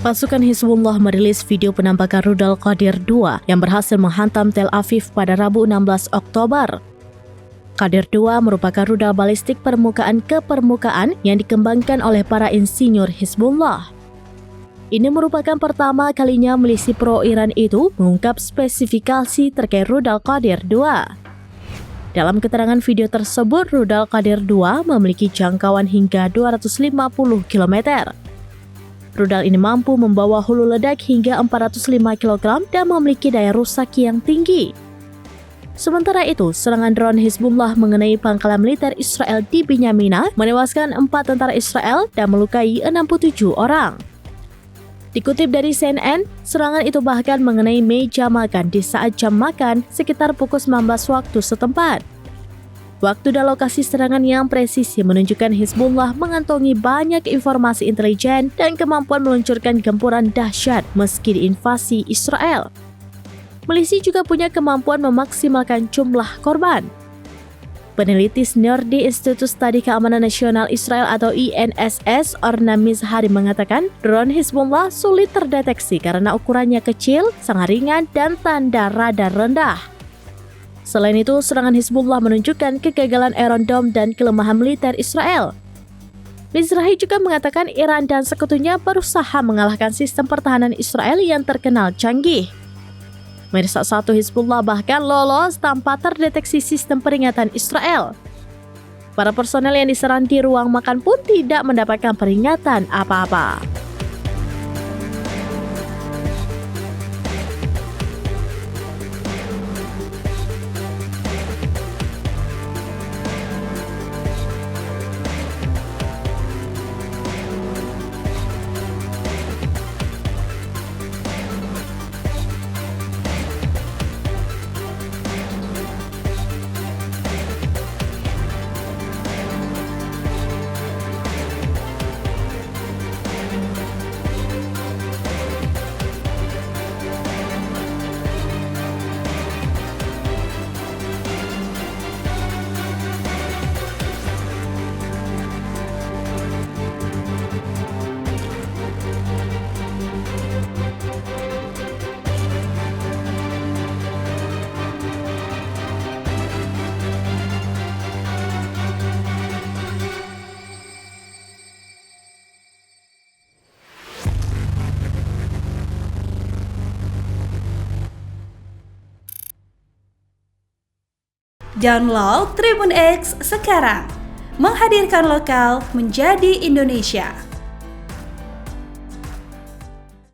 Pasukan Hizbullah merilis video penampakan rudal Qadir II yang berhasil menghantam Tel Aviv pada Rabu 16 Oktober. Qadir II merupakan rudal balistik permukaan ke permukaan yang dikembangkan oleh para insinyur Hizbullah. Ini merupakan pertama kalinya milisi pro-Iran itu mengungkap spesifikasi terkait rudal Qadir II. Dalam keterangan video tersebut, rudal Qadir II memiliki jangkauan hingga 250 km. Rudal ini mampu membawa hulu ledak hingga 405 kg dan memiliki daya rusak yang tinggi. Sementara itu, serangan drone Hizbullah mengenai pangkalan militer Israel di Binyamina menewaskan 4 tentara Israel dan melukai 67 orang. Dikutip dari CNN, serangan itu bahkan mengenai meja makan di saat jam makan sekitar pukul 19 waktu setempat. Waktu dan lokasi serangan yang presisi menunjukkan Hizbullah mengantongi banyak informasi intelijen dan kemampuan meluncurkan gempuran dahsyat meski diinvasi Israel. Milisi juga punya kemampuan memaksimalkan jumlah korban. Peneliti senior di Institut Studi Keamanan Nasional Israel atau INSS, Orna Mizhari mengatakan drone Hizbullah sulit terdeteksi karena ukurannya kecil, sangat ringan, dan tanda radar rendah. Selain itu, serangan Hizbullah menunjukkan kegagalan Iron Dome dan kelemahan militer Israel. Mizrahi juga mengatakan Iran dan sekutunya berusaha mengalahkan sistem pertahanan Israel yang terkenal canggih. Mersat 1 Hizbullah bahkan lolos tanpa terdeteksi sistem peringatan Israel. Para personel yang diserang di ruang makan pun tidak mendapatkan peringatan apa-apa. Download Tribun X sekarang, menghadirkan lokal menjadi Indonesia.